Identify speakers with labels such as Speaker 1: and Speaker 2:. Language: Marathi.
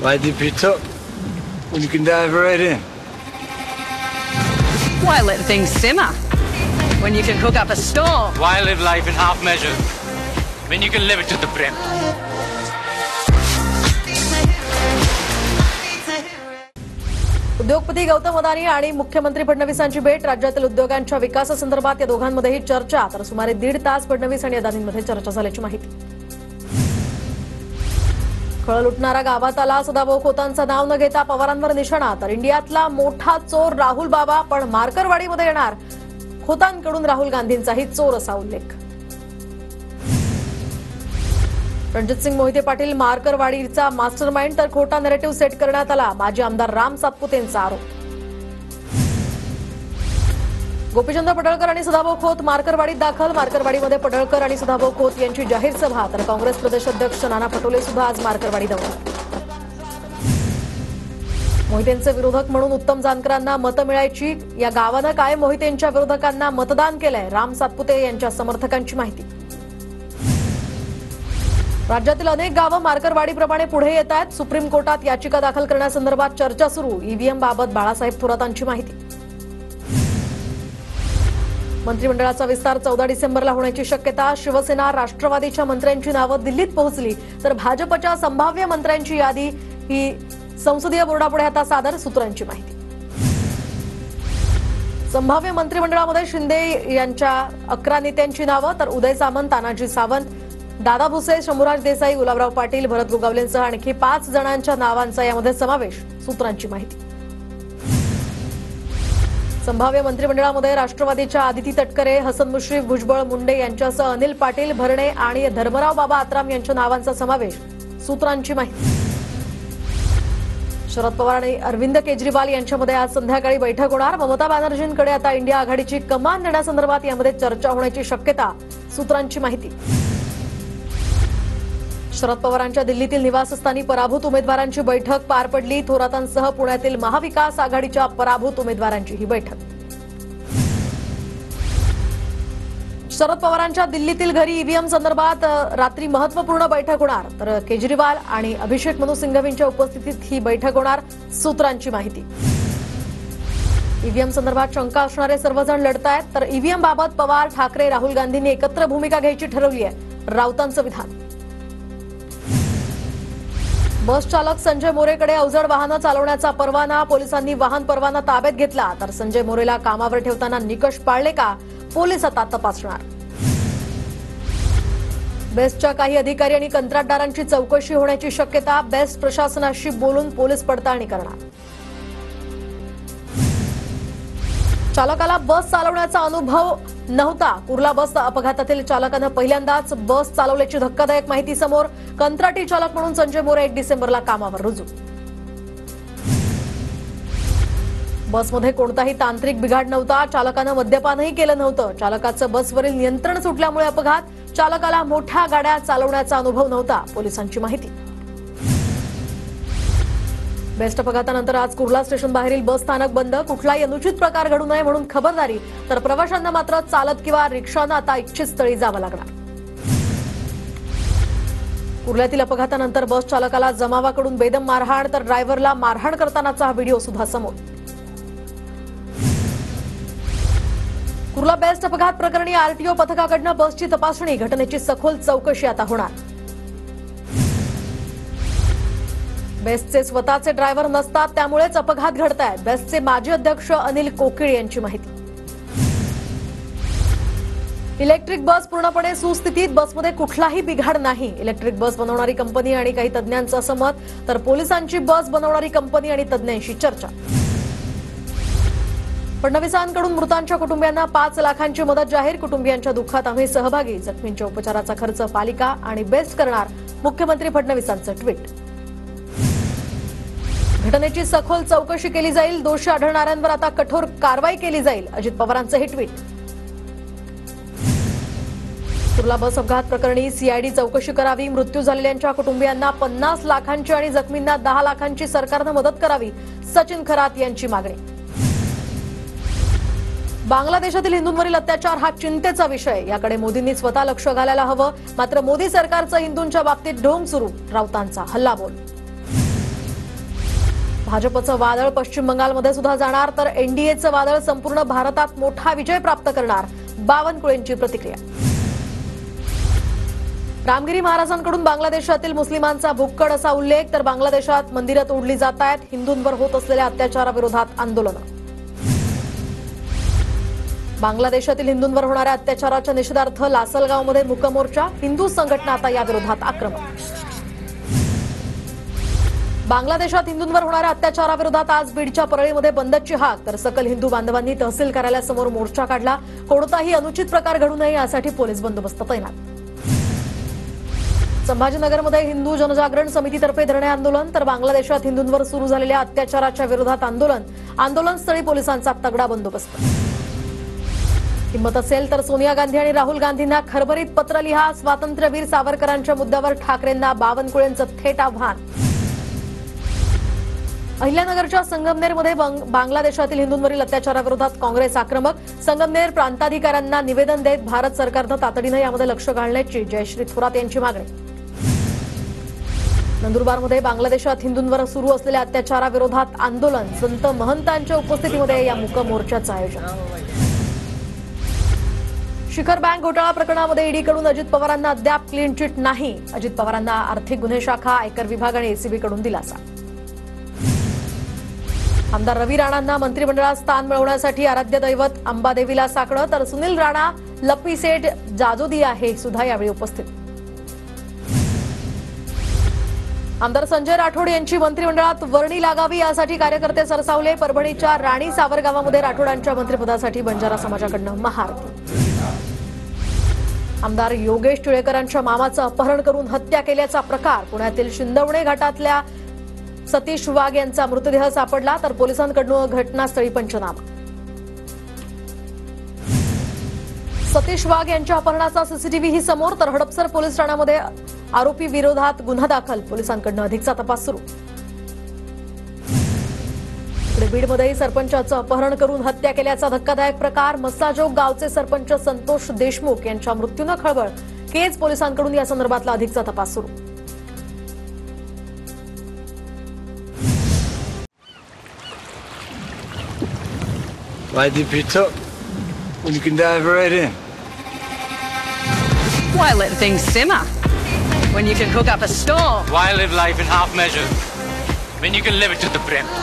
Speaker 1: Why dip it up when you can dive right in?
Speaker 2: Why let things simmer when you can cook up a storm?
Speaker 3: Why live life in half measures when you can live it to the brim?
Speaker 4: उद्योगपती गौतम अदानी आणि मुख्यमंत्री फडणवीसांची भेट. राज्यातील उद्योगांच्या विकासासंदर्भात या दोघांमध्येही चर्चा. तर सुमारे 1.5 तास फडणवीस आणि अदानींमध्ये चर्चा झाल्याची माहिती. खळ लुटणारा गावात आला. सदाभाऊ खोतांचं नाव न घेता पवारांवर निशाणा. तर इंडियातला मोठा चोर राहुल बाबा पण मार्करवाडीमध्ये येणार. खोतांकडून राहुल गांधींचाही चोर असा उल्लेख. रणजितसिंग मोहिते पाटील मार्करवाडीचा मास्टरमाइंड. तर खोटा नॅरेटिव्ह सेट करण्यात आला. माजी आमदार राम सातपुतेंचा आरोप. गोपीचंद पडळकर आणि सदाभाऊ खोत मार्करवाडीत दाखल. मार्करवाडीमध्ये पडळकर आणि सदाभाऊ खोत यांची जाहीर सभा. तर काँग्रेस प्रदेश अध्यक्ष नाना पटोले सुद्धा आज मार्करवाडी दौऱ्यात. मोहितेंचे विरोधक म्हणून उत्तम जानकरांना मतं मिळायची. या गावानं काय मोहितेंच्या विरोधकांना मतदान केलंय. राम सातपुते यांच्या समर्थकांची माहिती. राज्यातील अनेक गावं मार्करवाडीप्रमाणे पुढे येत आहेत. सुप्रीम कोर्टात याचिका दाखल करण्यासंदर्भात चर्चा सुरू. ईव्हीएम बाबत बाळासाहेब थोरातांची माहिती. मंत्रिमंडळाचा विस्तार 14 डिसेंबरला होण्याची शक्यता. शिवसेना राष्ट्रवादीच्या मंत्र्यांची नावं दिल्लीत पोहोचली. तर भाजपच्या संभाव्य मंत्र्यांची यादी ही संसदीय बोर्डापुढे आता सादर. सूत्रांची माहिती. संभाव्य मंत्रिमंडळामध्ये शिंदे यांच्या 11 नेत्यांची नावं. तर उदय सामंत, तानाजी सावंत, दादा भुसे, शंभूराज देसाई, गुलाबराव पाटील, भरत गोगावलेंसह आणखी 5 जणांच्या नावांचा यामध्ये समावेश. सूत्रांची माहिती. संभाव्य मंत्रिमंडळामध्ये राष्ट्रवादीच्या आदिती तटकरे, हसन मुश्रीफ, भुजबळ, मुंडे यांच्यासह अनिल पाटील, भरणे आणि धर्मराव बाबा आत्राम यांच्या नावांचा समावेश. सूत्रांची माहिती. शरद पवार आणि अरविंद केजरीवाल यांच्यामध्ये आज संध्याकाळी बैठक होणार. ममता बॅनर्जींकडे आता इंडिया आघाडीची कमान देण्यासंदर्भात यामध्ये चर्चा होण्याची शक्यता. सूत्रांची माहिती. शरद पवारांच्या दिल्लीतील निवासस्थानी पराभूत उमेदवारांची बैठक पार पडली. थोरातांसह पुण्यातील महाविकास आघाडीच्या पराभूत उमेदवारांची ही बैठक. शरद पवारांच्या दिल्लीतील घरी ईव्हीएम संदर्भात रात्री महत्वपूर्ण बैठक होणार. तर केजरीवाल आणि अभिषेक मनु सिंघवींच्या उपस्थितीत ही बैठक होणार. सूत्रांची माहिती. ईव्हीएम संदर्भात शंका असणारे सर्वजण लढतायत. तर ईव्हीएम बाबत पवार, ठाकरे, राहुल गांधींनी एकत्र भूमिका घ्यायची ठरवली आहे. राऊतांचं विधान. बस चालक संजय मोरेकडे अवजड वाहनं चालवण्याचा परवाना. पोलिसांनी वाहन परवाना ताब्यात घेतला. तर संजय मोरेला कामावर ठेवताना निकष पाळले का, पोलीस आता तपासणार. बेस्टच्या काही अधिकारी आणि कंत्राटदारांची चौकशी होण्याची शक्यता. बेस्ट प्रशासनाशी बोलून पोलीस पडताळणी करणार. चालकाला बस चालवण्याचा अनुभव नव्हता. कुर्ला बस अपघातातील चालकानं पहिल्यांदाच बस चालवल्याची धक्कादायक माहिती समोर. कंत्राटी चालक म्हणून संजय मोरे 1 डिसेंबरला कामावर रुजू. बसमध्ये कोणताही तांत्रिक बिघाड नव्हता. चालकानं मद्यपानही केलं नव्हतं. चालकाचं बसवरील नियंत्रण सुटल्यामुळे अपघात. चालकाला मोठ्या गाड्या चालवण्याचा अनुभव नव्हता. पोलिसांची माहिती. बेस्ट अपघातानंतर आज कुर्ला स्टेशन बाहेरील बस स्थानक बंद. कुठलाही अनुचित प्रकार घडू नये म्हणून खबरदारी. तर प्रवाशांना मात्र चालत किंवा रिक्षानं आता इच्छित स्थळी जावं लागणार. कुर्ल्यातील अपघातानंतर बस चालकाला जमावाकडून बेदम मारहाण. तर ड्रायव्हरला मारहाण करतानाचा हा व्हिडिओ सुद्धा समोर. कुर्ला बेस्ट अपघात प्रकरणी आरटीओ पथकाकडनं बसची तपासणी. घटनेची सखोल चौकशी आता होणार. बेस्टचे स्वतःचे ड्रायव्हर नसतात, त्यामुळेच अपघात घडतायत. बेस्टचे माजी अध्यक्ष अनिल कोकिळ यांची माहिती. इलेक्ट्रिक बस पूर्णपणे सुस्थितीत. बसमध्ये कुठलाही बिघाड नाही. इलेक्ट्रिक बस बनवणारी कंपनी आणि काही तज्ज्ञांचं असं मत. तर पोलिसांची बस बनवणारी कंपनी आणि तज्ज्ञांशी चर्चा. फडणवीसांकडून मृतांच्या कुटुंबियांना 5 लाखांची मदत जाहीर. कुटुंबियांच्या दुःखात आम्ही सहभागी. जखमींच्या उपचाराचा खर्च पालिका आणि बेस्ट करणार. मुख्यमंत्री फडणवीसांचं ट्विट. घटनेची सखोल चौकशी केली जाईल. दोषी आढळणाऱ्यांवर आता कठोर कारवाई केली जाईल. अजित पवारांचं हे ट्विट. कुर्ला बस अपघात प्रकरणी सीआयडी चौकशी करावी. मृत्यू झालेल्यांच्या कुटुंबियांना 50 लाखांची आणि जखमींना 10 लाखांची सरकारनं मदत करावी. सचिन खरात यांची मागणी. बांगलादेशातील हिंदूंवरील अत्याचार हा चिंतेचा विषय. याकडे मोदींनी स्वतः लक्ष घालायला हवं. मात्र मोदी सरकारचं हिंदूंच्या बाबतीत ढोंग सुरू. राऊतांचा हल्लाबोल. भाजपचं वादळ पश्चिम बंगालमध्ये सुद्धा जाणार, तर एनडीएचं वादळ संपूर्ण भारतात मोठा विजय प्राप्त करणार, बावनकुळेंची प्रतिक्रिया. रामगिरी महाराजांकडून बांगलादेशातील मुस्लिमांचा भुक्कड असा उल्लेख, तर बांगलादेशात मंदिरं तोडली जात आहेत, हिंदूंवर होत असलेल्या अत्याचाराविरोधात आंदोलन. बांगलादेशातील हिंदूंवर होणाऱ्या अत्याचाराच्या निषेधार्थ लासलगावमध्ये मूक मोर्चा, हिंदू संघटना आता या विरोधात आक्रमक. बांगलादेशात हिंदूंवर होणाऱ्या अत्याचाराविरोधात आज बीडच्या परळीमध्ये बंदची हाक, तर सकल हिंदू बांधवांनी तहसील कार्यालयासमोर मोर्चा काढला. कोणताही अनुचित प्रकार घडू नये यासाठी पोलीस बंदोबस्त तैनात. संभाजीनगरमध्ये हिंदू जनजागरण समितीतर्फे धरणे आंदोलन, तर बांगलादेशात हिंदूंवर सुरू झालेल्या अत्याचाराच्या विरोधात आंदोलन. आंदोलनस्थळी पोलिसांचा तगडा बंदोबस्त. हिंमत असेल तर सोनिया गांधी आणि राहुल गांधींना खरबरीत पत्र लिहा, स्वातंत्र्यवीर सावरकरांच्या मुद्द्यावर ठाकरेंना बावनकुळेंचं थेट आव्हान. अहिल्यानगरच्या संगमनेरमध्ये बांगलादेशातील हिंदूंवरील अत्याचाराविरोधात काँग्रेस आक्रमक. संगमनेर प्रांताधिकाऱ्यांना निवेदन देत भारत सरकारनं तातडीनं यामध्ये लक्ष घालण्याची जयश्री थोरात यांची मागणी. नंदुरबारमध्ये बांगलादेशात हिंदूंवर सुरू असलेल्या अत्याचाराविरोधात आंदोलन, संत महंतांच्या उपस्थितीमध्ये या मूक मोर्चाचं आयोजन. शिखर बँक घोटाळा प्रकरणामध्ये ईडीकडून अजित पवारांना अद्याप क्लीन चिट नाही. अजित पवारांना आर्थिक गुन्हे शाखा, आयकर विभाग आणि एसीबीकडून दिलासा. आमदार रवी राणांना मंत्रिमंडळात स्थान मिळवण्यासाठी आराध्य दैवत अंबादेवीला साकडं, तर सुनील राणा, लप्पी सेठ, जाजोदिया हे सुद्धा यावेळी उपस्थित. आमदार संजय राठोड यांची मंत्रिमंडळात वर्णी लागावी यासाठी कार्यकर्ते सरसावले. परभणीच्या राणी सावरगावामध्ये राठोडांच्या मंत्रिपदासाठी बंजारा समाजाकडनं महाआरती. आमदार योगेश टिळेकरांच्या मामाचं अपहरण करून हत्या केल्याचा प्रकार. पुण्यातील शिंदवणे घाटातल्या सतीश वाघ यांचा मृतदेह सापडला, तर पोलिसांकडून घटनास्थळी पंचनामा. सतीश वाघ यांच्या अपहरणाचा सीसीटीव्ही समोर, तर हडपसर पोलीस ठाण्यामध्ये आरोपी विरोधात गुन्हा दाखल. पोलिसांकडून अधिकचा तपास सुरू. इकडे बीडमध्येही सरपंचाचं अपहरण करून हत्या केल्याचा धक्कादायक प्रकार. मस्साजोग गावचे सरपंच संतोष देशमुख यांच्या मृत्यूनं खळबळ. केज पोलिसांकडून या संदर्भातला अधिकचा तपास सुरू.
Speaker 1: Why deep you took when you can dive right in?
Speaker 2: Why let things simmer when you can cook up a storm?
Speaker 3: Why live life in half measure when you can live it to the brim?